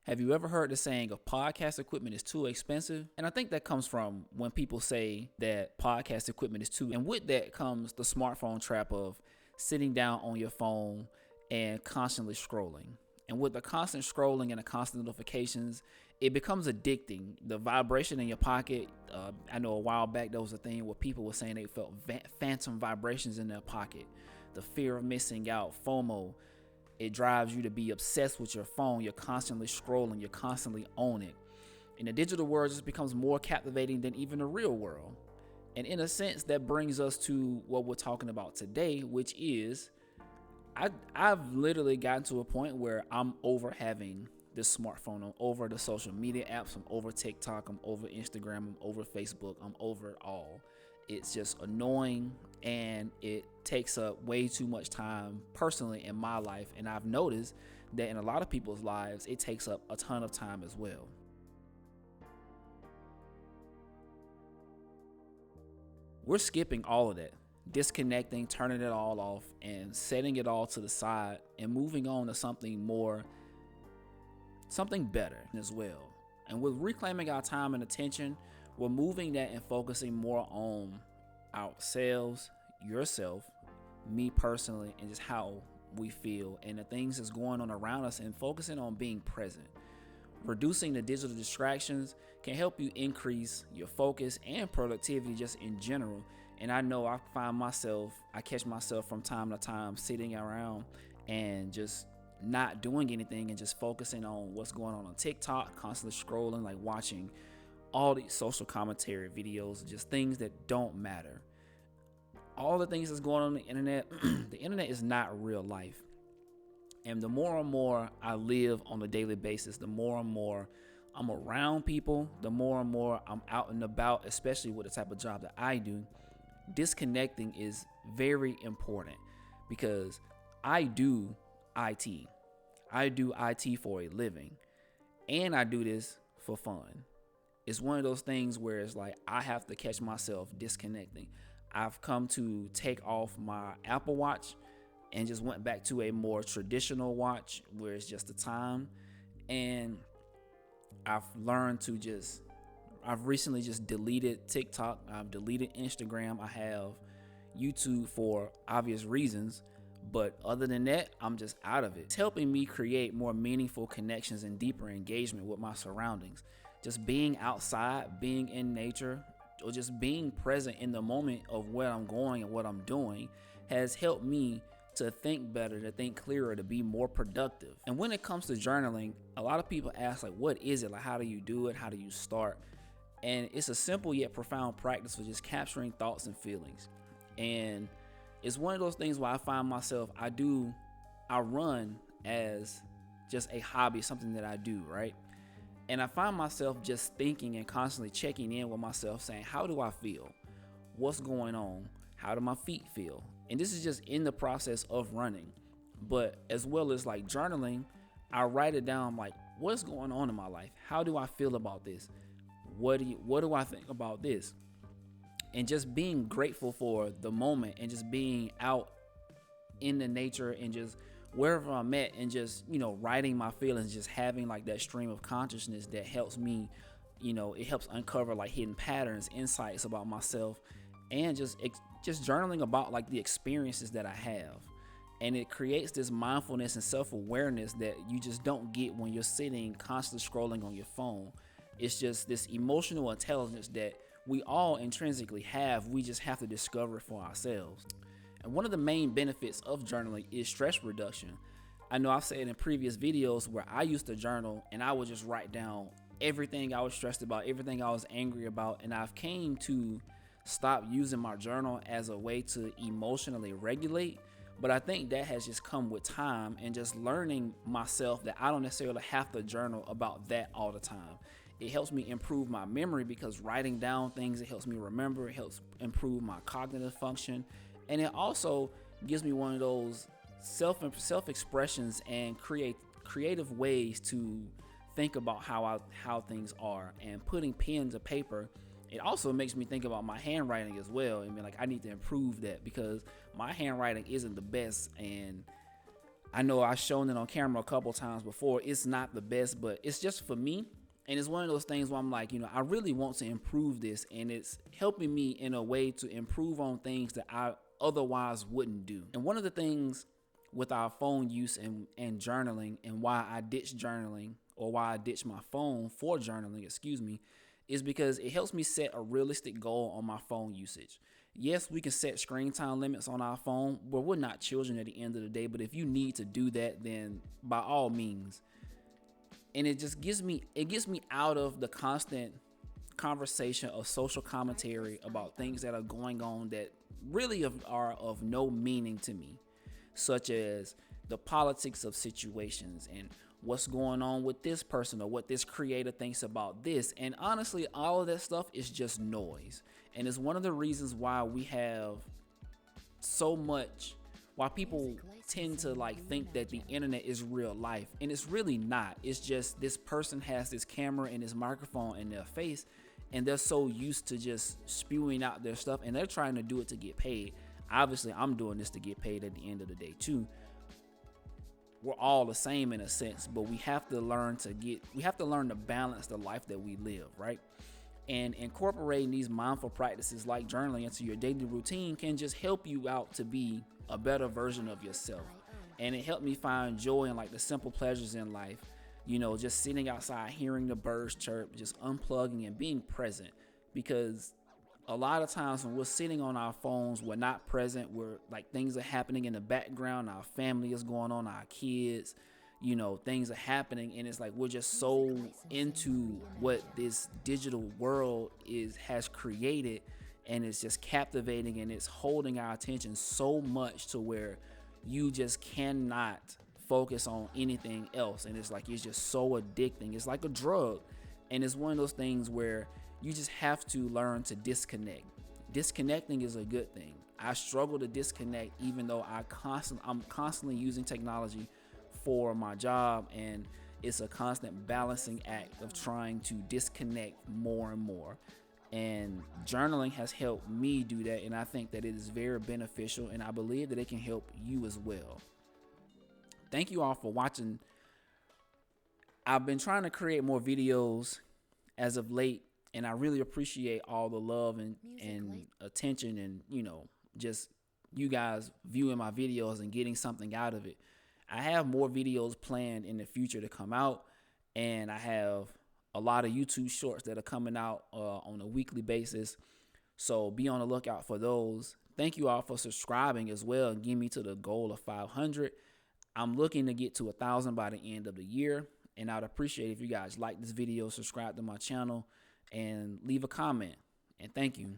Have you ever heard the saying of podcast equipment is too expensive? And I think that comes from when people say that podcast equipment is too, and with that comes the smartphone trap of sitting down on your phone and constantly scrolling. And with the constant scrolling and the constant notifications, it becomes addicting. The vibration in your pocket, I know a while back there was a thing where people were saying they felt phantom vibrations in their pocket. The fear of missing out, FOMO, it drives you to be obsessed with your phone. You're constantly scrolling, you're constantly on it. And the digital world just becomes more captivating than even the real world. And in a sense, that brings us to what we're talking about today, which is I've literally gotten to a point where I'm over having this smartphone. I'm over the social media apps. I'm over TikTok. I'm over Instagram. I'm over Facebook. I'm over it all. It's just annoying, and it takes up way too much time personally in my life. And I've noticed that in a lot of people's lives, it takes up a ton of time as well. We're skipping all of that, disconnecting, turning it all off, and setting it all to the side and moving on to something better as well. And with reclaiming our time and attention, we're moving that and focusing more on ourselves, yourself, me personally, and just how we feel and the things that's going on around us, and focusing on being present. Reducing the digital distractions can help you increase your focus and productivity just in general. And I know I catch myself from time to time sitting around and just not doing anything and just focusing on what's going on TikTok, constantly scrolling, like watching all these social commentary videos, just things that don't matter. All the things that's going on the internet, the internet is not real life. And the more and more I live on a daily basis, the more and more I'm around people, the more and more I'm out and about, especially with the type of job that I do. Disconnecting is very important because I do IT. I do IT for a living, and I do this for fun. It's one of those things where it's like I have to catch myself disconnecting. I've come to take off my Apple Watch and just went back to a more traditional watch where it's just the time. And I've recently just deleted TikTok. I've deleted Instagram. I have YouTube for obvious reasons. But other than that, I'm just out of it. It's helping me create more meaningful connections and deeper engagement with my surroundings. Just being outside, being in nature, or just being present in the moment of where I'm going and what I'm doing has helped me to think better, to think clearer, to be more productive. And when it comes to journaling, a lot of people ask, like, what is it? Like, how do you do it? How do you start? And it's a simple yet profound practice for just capturing thoughts and feelings. And it's one of those things where I find myself, I run as just a hobby, something that I do, right? And I find myself just thinking and constantly checking in with myself, saying, how do I feel? What's going on? How do my feet feel? And this is just in the process of running. But as well as like journaling, I write it down, like, what's going on in my life? How do I feel about this? What do I think about this? And just being grateful for the moment and just being out in the nature and just wherever I'm at and just, writing my feelings, just having like that stream of consciousness that helps me, it helps uncover like hidden patterns, insights about myself, and just journaling about like the experiences that I have. And it creates this mindfulness and self-awareness that you just don't get when you're sitting constantly scrolling on your phone. It's just this emotional intelligence that we all intrinsically have. We just have to discover it for ourselves. And one of the main benefits of journaling is stress reduction. I know I've said in previous videos where I used to journal and I would just write down everything I was stressed about, everything I was angry about. And I've came to stop using my journal as a way to emotionally regulate. But I think that has just come with time and just learning myself that I don't necessarily have to journal about that all the time. It helps me improve my memory because writing down things, it helps me remember. It helps improve my cognitive function. And it also gives me one of those self-expressions and creative ways to think about how things are. And putting pen to paper, it also makes me think about my handwriting as well. I mean, like, I need to improve that because my handwriting isn't the best. And I know I've shown it on camera a couple times before. It's not the best, but it's just for me. And it's one of those things where I'm like, I really want to improve this, and it's helping me in a way to improve on things that I otherwise wouldn't do. And one of the things with our phone use and journaling, and why I ditch journaling, or why I ditch my phone for journaling, is because it helps me set a realistic goal on my phone usage. Yes, we can set screen time limits on our phone, but we're not children at the end of the day. But if you need to do that, then by all means. And it just gets me out of the constant conversation of social commentary about things that are going on that really are of no meaning to me, such as the politics of situations and what's going on with this person, or what this creator thinks about this. And honestly, all of that stuff is just noise. And it's one of the reasons why we have so much, why people tend to think that the internet is real life, and it's really not. It's just this person has this camera and this microphone in their face, and they're so used to just spewing out their stuff, and they're trying to do it to get paid. Obviously, I'm doing this to get paid at the end of the day too. We're all the same in a sense, but we have to learn to balance the life that we live, right? And incorporating these mindful practices like journaling into your daily routine can just help you out to be a better version of yourself. And it helped me find joy in the simple pleasures in life. Just sitting outside, hearing the birds chirp, just unplugging and being present. Because a lot of times when we're sitting on our phones, we're not present. We're things are happening in the background. Our family is going on, our kids, things are happening, and it's we're just so into what this digital world has created, and it's just captivating, and it's holding our attention so much to where you just cannot focus on anything else. And it's it's just so addicting. It's like a drug. And it's one of those things where you just have to learn to disconnect. Disconnecting is a good thing. I struggle to disconnect, even though I'm constantly using technology for my job, and it's a constant balancing act of trying to disconnect more and more. And journaling has helped me do that, and I think that it is very beneficial, and I believe that it can help you as well. Thank you all for watching. I've been trying to create more videos as of late, and I really appreciate all the love and attention, and just you guys viewing my videos and getting something out of it. I have more videos planned in the future to come out, and I have a lot of YouTube shorts that are coming out on a weekly basis. So be on the lookout for those. Thank you all for subscribing as well and getting me to the goal of 500. I'm looking to get to 1,000 by the end of the year, and I'd appreciate if you guys like this video, subscribe to my channel, and leave a comment. And thank you.